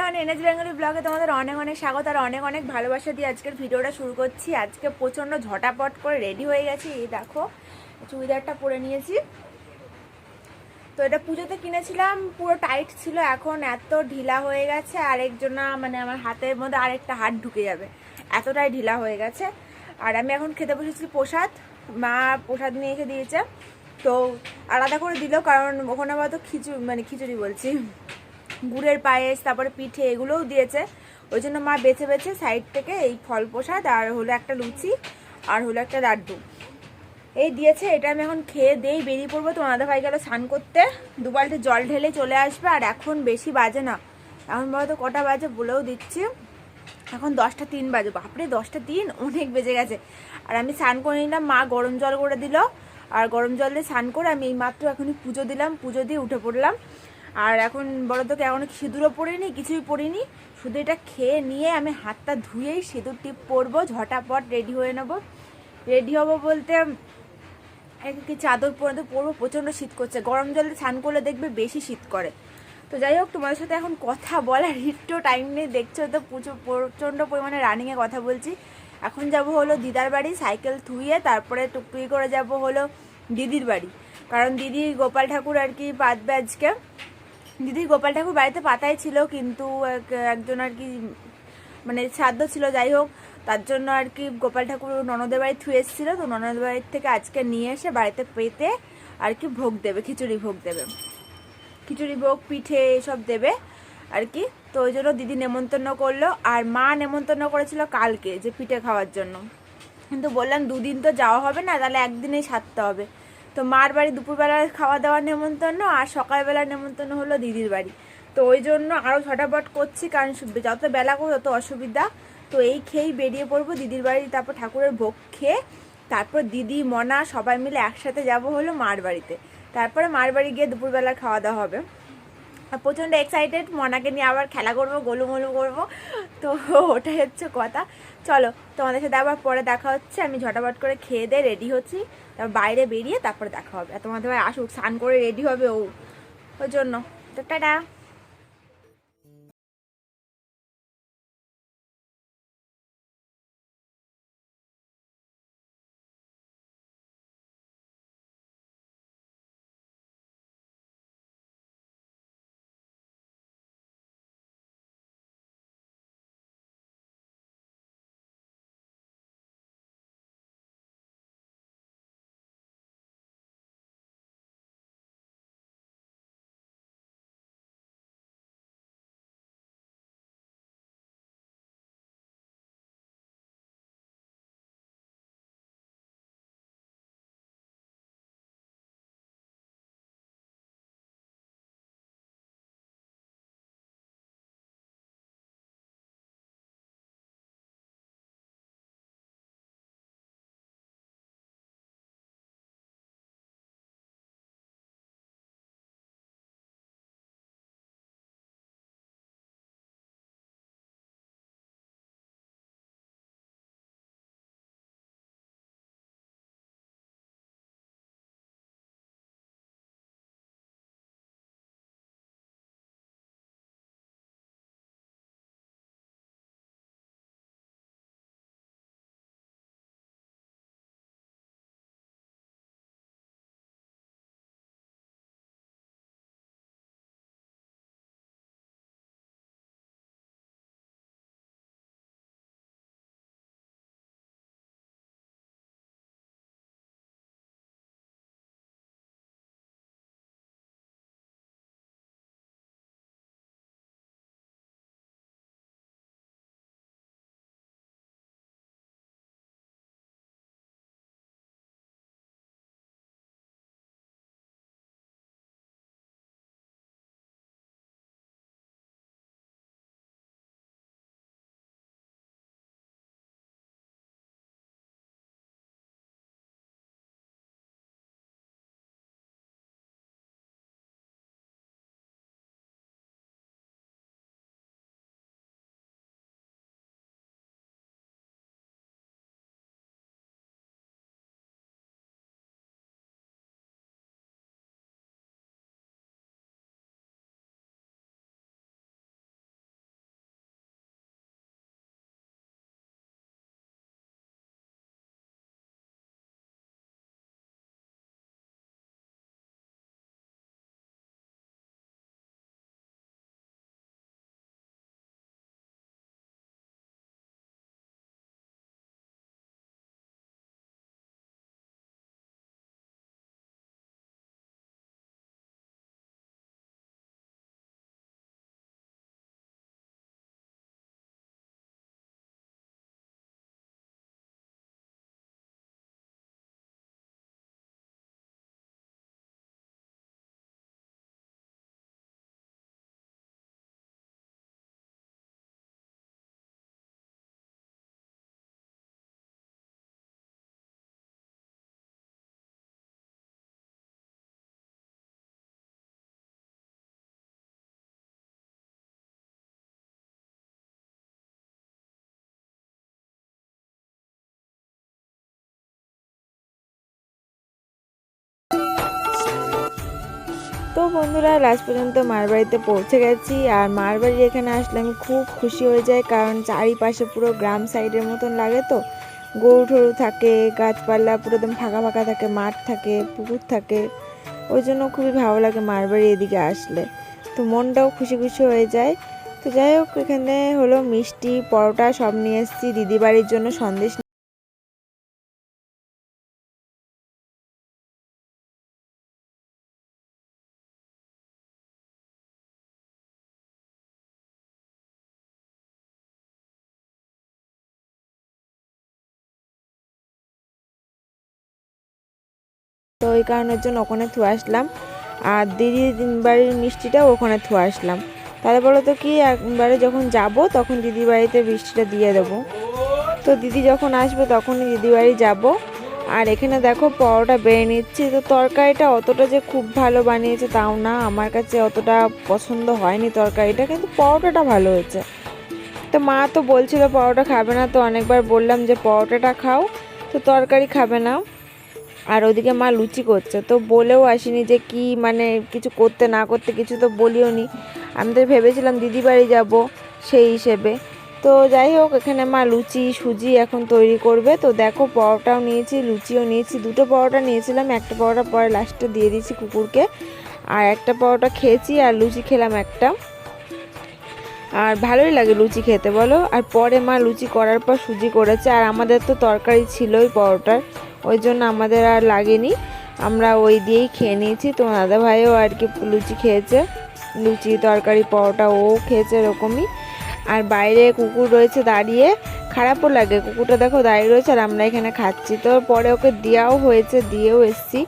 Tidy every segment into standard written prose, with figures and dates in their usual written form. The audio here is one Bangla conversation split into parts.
এভরিওয়ান, এনএস বেঙ্গলি ব্লগে তোমাদের অনেক অনেক স্বাগত আর অনেক অনেক ভালোবাসা দিয়ে আজকের ভিডিওটা শুরু করছি। আজকে প্রচণ্ড ঝটাপট করে রেডি হয়ে গেছি। এই দেখো, চুড়িদারটা পরে নিয়েছি। তো এটা পুজোতে কিনেছিলাম, পুরো টাইট ছিল, এখন এত ঢিলা হয়ে গেছে। আরেকজনা মানে আমার হাতের মধ্যে আরেকটা হাত ঢুকে যাবে, এতটাই ঢিলা হয়ে গেছে। আর আমি এখন খেতে বসেছি প্রসাদ। মা প্রসাদ নিয়ে এসে দিয়েছে, তো আলাদা করে দিল, কারণ ওখানে আবার তো খিচুড়ি বলছি, গুড়ের পায়েস, তারপরে পিঠে এগুলোও দিয়েছে। ওই জন্য মা বেছে বেছে সাইড থেকে এই ফল প্রসাদ আর হলো একটা লুচি আর হলো একটা লাড্ডু এই দিয়েছে। এটা আমি এখন খেয়ে দেই, বেরিয়ে পড়বো। তোমার দাদা ভাই গেল স্নান করতে, 2 বালতি জল ঢেলে চলে আসবে। আর এখন বেশি বাজে না, এখন বলতো কটা বাজে বলেও দিচ্ছি, এখন 10টা 3 বাজে। বাপরে 10টা 3, অনেক বেজে গেছে। আর আমি স্নান করে নিলাম, মা গরম জল করে দিল, আর গরম জল দিয়ে স্নান করে আমি এই মাত্র এখনই পুজো দিলাম, পুজো দিয়ে উঠে পড়লাম। আর এখন বলো তো এখন সিঁদুরও পরিনি, কিছুই পরিনি, শুধু এটা খেয়ে নিয়ে আমি হাতটা ধুয়েই সিঁদুর টিপ পরবো, ঝটাপট রেডি হয়ে নেবো। রেডি হবো বলতে কি চাদর পরে তো পরবো, প্রচণ্ড শীত করছে। গরম জলে স্নান করলে দেখবে বেশি শীত করে। তো যাই হোক, তোমাদের সাথে এখন কথা বলার একটু টাইম নেই, দেখছো তো প্রচণ্ড পরিমাণে রানিংয়ে কথা বলছি। এখন যাব হলো দিদার বাড়ি, সাইকেল থুয়ে তারপরে টুকটুকি করে যাব হলো দিদির বাড়ি, কারণ দিদি গোপাল ঠাকুর আর কি পাতবে আজকে। দিদি গোপাল ঠাকুর বাড়িতে পাতাই ছিল, কিন্তু একজন আর কি মানে শ্রাদ্ধ ছিল, যাই হোক তার জন্য আর কি গোপাল ঠাকুর ননদের বাড়ি থুয়ে এসেছিল। তো ননদের বাড়ির থেকে আজকে নিয়ে এসে বাড়িতে পেতে আর কি ভোগ দেবে, খিচুড়ি ভোগ দেবে, খিচুড়ি ভোগ পিঠে এসব দেবে আর কি। তো ওই জন্য দিদি নেমন্তন্ন করলো, আর মা নেমন্তন্ন করেছিল কালকে যে পিঠে খাওয়ার জন্য, কিন্তু বললাম 2 দিন তো যাওয়া হবে না, তাহলে একদিনেই সারতে হবে। তো মার বাড়ি দুপুরবেলার খাওয়া দাওয়ার নেমন্তন্ন, আর সকালবেলার নেমন্তন্ন হলো দিদির বাড়ি। তো ওই জন্য আরও ঝটাপট করছি, কারণ যত বেলা করবো তত অসুবিধা। তো এই খেয়েই বেরিয়ে পড়বো দিদির বাড়ি, তারপর ঠাকুরের ভোগ খেয়ে তারপর দিদি মনা সবাই মিলে একসাথে যাব হলো মার বাড়িতে। তারপরে মার বাড়ি গিয়ে দুপুরবেলা খাওয়া দাওয়া হবে। আর প্রচণ্ড এক্সাইটেড, মনাকে নিয়ে আবার খেলা করবো, গোলুমোলু করবো। তো ওটাই হচ্ছে কথা। চলো তোমাদের সাথে আবার পরে দেখা হচ্ছে। আমি ঝটাপট করে খেয়ে দিয়ে রেডি হচ্ছি, তারপর বাইরে বেরিয়ে তারপরে দেখা হবে। আর তোমাদের ভাই আসুক, স্নান করে রেডি হবে ওই জন্য। তো টাটা। তো বন্ধুরা লাস্ট পর্যন্ত মার বাড়িতে পৌঁছে গেছি। আর মার বাড়ির এখানে আসলে আমি খুব খুশি হয়ে যাই, কারণ চারিপাশে পুরো গ্রাম সাইডের মতন লাগে। তো গরু টরু থাকে, গাছপালা পুরো একদম ফাঁকা ফাঁকা থাকে, মাঠ থাকে, পুকুর থাকে, ওই জন্য খুবই ভালো লাগে মার বাড়ি এদিকে আসলে। তো মনটাও খুশি খুশি হয়ে যায়। তো যাই হোক, এখানে হলো মিষ্টি পরোটা সব নিয়ে এসেছি দিদি বাড়ির জন্য, সন্দেশ। তো ওই কারণের জন্য ওখানে থুয়ে আসলাম, আর দিদি বাড়ির মিষ্টিটাও ওখানে থুয়ে আসলাম। তাহলে বলো তো কি, একবারে যখন যাব তখন দিদি বাড়িতে মিষ্টিটা দিয়ে দেবো। তো দিদি যখন আসবে তখনই দিদি বাড়ি যাব। আর এখানে দেখো পরোটা বেড়ে নিচ্ছি। তো তরকারিটা অতটা যে খুব ভালো বানিয়েছে তাও না, আমার কাছে অতটা পছন্দ হয়নি তরকারিটা, কিন্তু পরোটাটা ভালো হয়েছে। তো মা তো বলছিল পরোটা খাবে না, তো অনেকবার বললাম যে পরোটাটা খাও, তো তরকারি খাবে না। আর ওদিকে মা লুচি করছে, তো বলেও আসিনি যে কি মানে কিছু করতে না করতে, কিছু তো বলিও নি। আমি তো ভেবেছিলাম দিদি বাড়ি যাব সেই হিসেবে। তো যাই হোক, এখানে মা লুচি সুজি এখন তৈরি করবে। তো দেখো পরোটাও নিয়েছি, লুচিও নিয়েছি, দুটো পরোটা নিয়েছিলাম, একটা পরোটা পরে লাস্টে দিয়ে দিয়েছি কুকুরকে, আর একটা পরোটা খেয়েছি, আর লুচি খেলাম একটা। আর ভালোই লাগে লুচি খেতে বলো। আর পরে মা লুচি করার পর সুজি করেছে, আর আমাদের তো তরকারি ছিলই পরোটার, ওই জন্য আমাদের আর লাগেনি, আমরা ওই দিয়েই খেয়ে নিয়েছি। তো দাদা ভাইও আর কি লুচি খেয়েছে, লুচি তরকারি পরোটা ও খেয়েছে এরকমই। আর বাইরে কুকুর রয়েছে দাঁড়িয়ে, খারাপও লাগে, কুকুরটা দেখো দাঁড়িয়ে রয়েছে আর আমরা এখানে খাচ্ছি। তো পরে ওকে দেওয়াও হয়েছে, দিয়েও এসছি।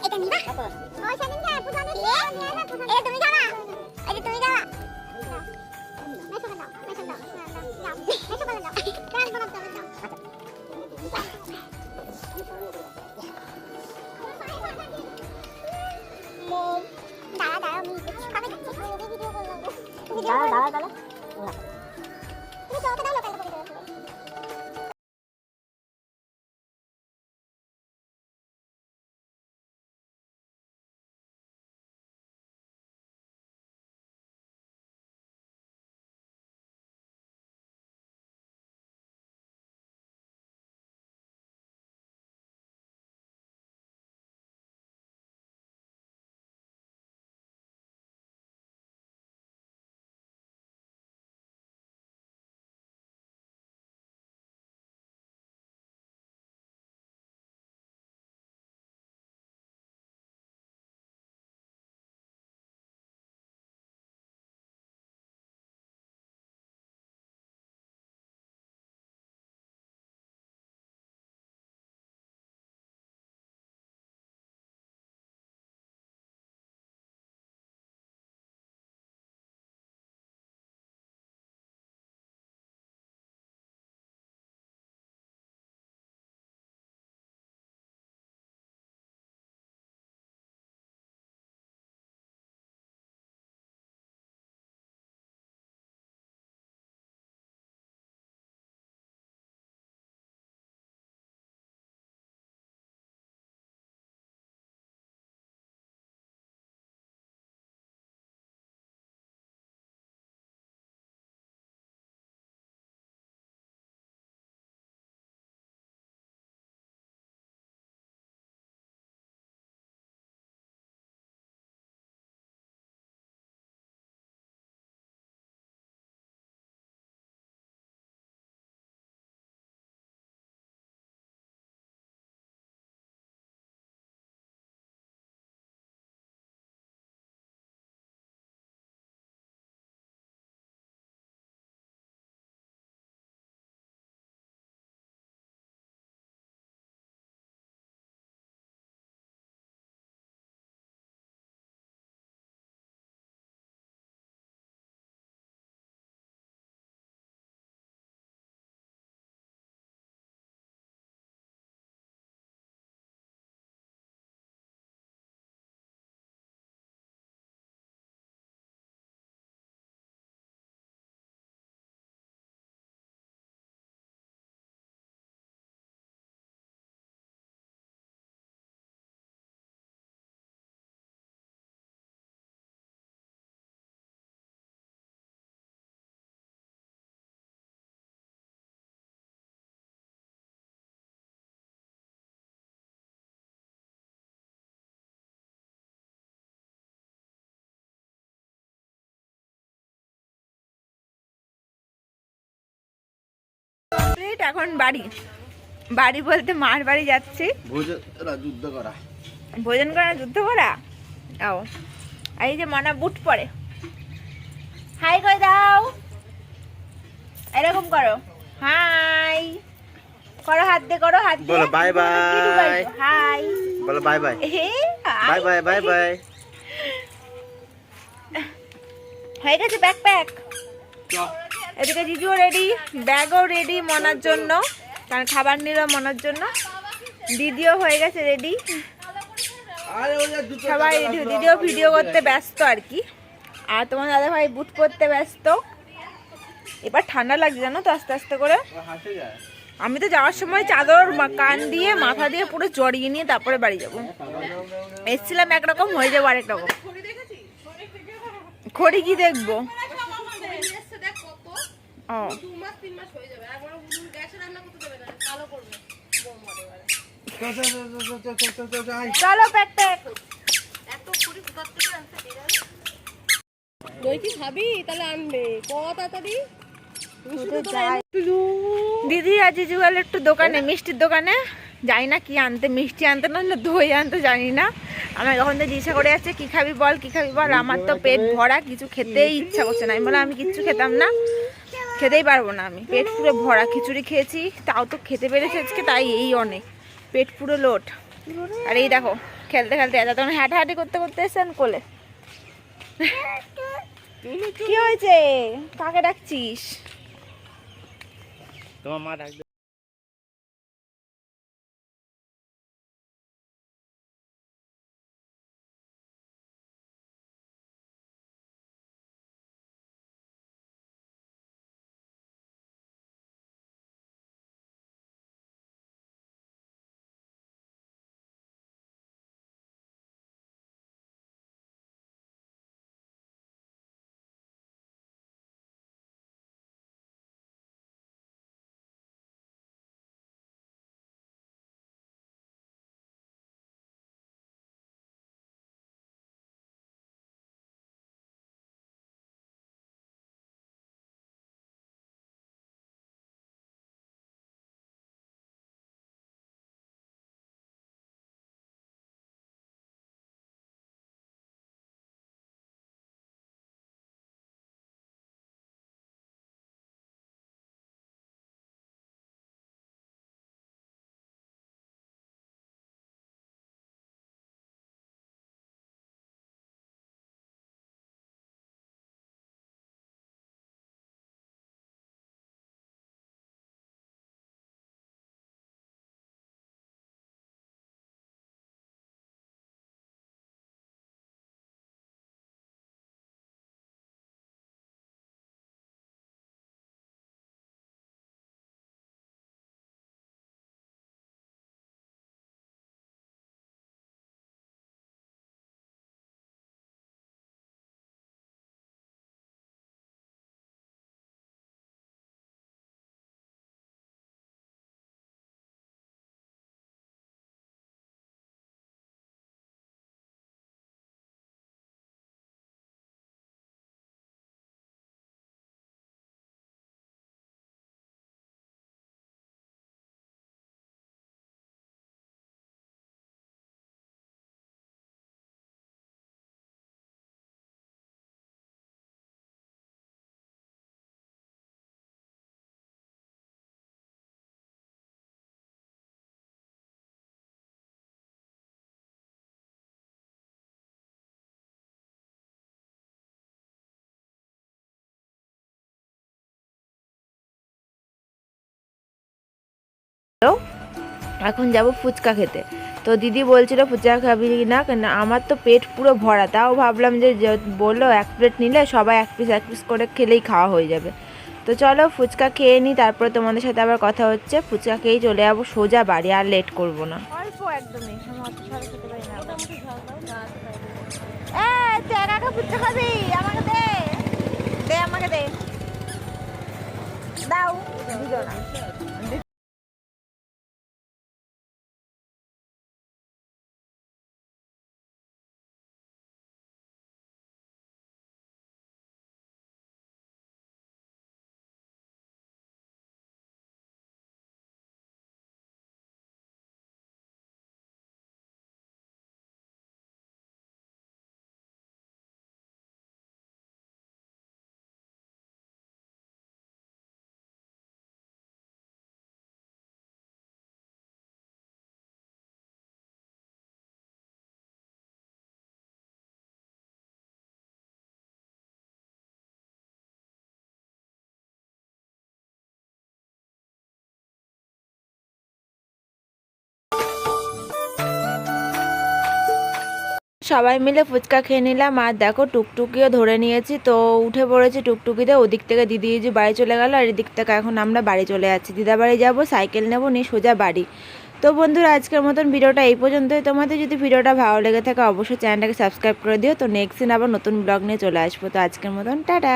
এটা নিবা? ওই সেদিনকে পূজা দিতে নিয়ে এলে পূজা। এই তুমি যাবা? এই যে তুমি যাবা? এখন বাড়ি বাড়ি বলতে মার বাড়ি যাচ্ছি ভোজন করা যুদ্ধ করা। ও এই যে মনা বুট পরে হাই করে দাও, এরকম করো, হাই করো, হাত দিয়ে করো, হাত দিয়ে বাই বাই, হাই বলো bye bye, bye bye bye bye. হয়ে গেছে ব্যাগ প্যাক। এদিকে জিজুও রেডি, ব্যাগও রেডি মনার জন্য, কারণ খাবার নিল মনার জন্য। দিদিও হয়ে গেছে রেডি, সবাই রেডি। দিদিও ভিডিও করতে ব্যস্ত আর কি, আর তোমার দাদা ভাই বুট পরতে ব্যস্ত। এবার ঠান্ডা লাগছে জানো তো, আস্তে আস্তে করে। আমি তো যাওয়ার সময় চাদর কান দিয়ে মাথা দিয়ে পুরো জড়িয়ে নিয়ে তারপরে বাড়ি যাবো। এসছিলাম একরকম, হয়ে যাবো আরেক রকম। খড়ি কি দেখবো? ও চলো প্যাক প্যাক। দই কি খাবি? তাহলে আনবে তাড়াতাড়ি। দিদি আর জিজু গেল একটু দোকানে, মিষ্টির দোকানে। যাই না কি আনতে, মিষ্টি আনতে না দই আনতে জানি না। আমার যখন তো জিজ্ঞাসা করে যাচ্ছে কি খাবি বল, কি খাবি বল। আমার তো পেট ভরা, কিছু খেতেই ইচ্ছা করছে না। আমি বললাম আমি কিচ্ছু খেতাম না, খেতেই পারবো না। আমি পেট পুরো ভরা, খিচুড়ি খেয়েছি তাও তো খেতে পেরেছি আজকে, তাই এই অনেক পেট পুরো লোট। আর এই দেখো খেলতে খেলতে এত তখন হাঁটাহাঁটি করতে করতে এসেছেন কোলে। কি হয়েছে? কাকে ডাকছিস? তোমার মা ডাকবে। এখন যাব ফুচকা খেতে। তো দিদি বলছিল ফুচকা খাবি না, কেন আমার তো পেট পুরো ভরা, তাও ভাবলাম যে বললো 1 প্লেট নিলে সবাই 1 পিস করে খেলেই খাওয়া হয়ে যাবে। তো চলো ফুচকা খেয়ে নিই, তারপরে তোমাদের সাথে আবার কথা হচ্ছে। ফুচকা খেয়েই চলে যাবো সোজা বাড়ি, আর লেট করব না। অল্প একদমই, তুই একা একা ফুচকা খাবি? আমাকে দে, দে আমাকে দে, দাও দিও না। সবাই মিলে ফুচকা খেয়ে নিলাম, আর দেখো টুকটুকিও ধরে নিয়েছি। তো উঠে পড়েছি টুকটুকিতে, ওদিক থেকে দিদি বাড়ি চলে গেল, আর এদিক থেকে এখন আমরা বাড়ি চলে যাচ্ছি। দিদা বাড়ি যাবো, সাইকেল নেবো, নিয়ে সোজা বাড়ি। তো বন্ধুরা আজকের মতন ভিডিওটা এই পর্যন্তই। তোমাদের যদি ভিডিওটা ভালো লেগে থাকে অবশ্যই চ্যানেলটাকে সাবস্ক্রাইব করে দিও। তো নেক্সট দিন আবার নতুন ব্লগ নিয়ে চলে আসবো। তো আজকের মতন টাটা।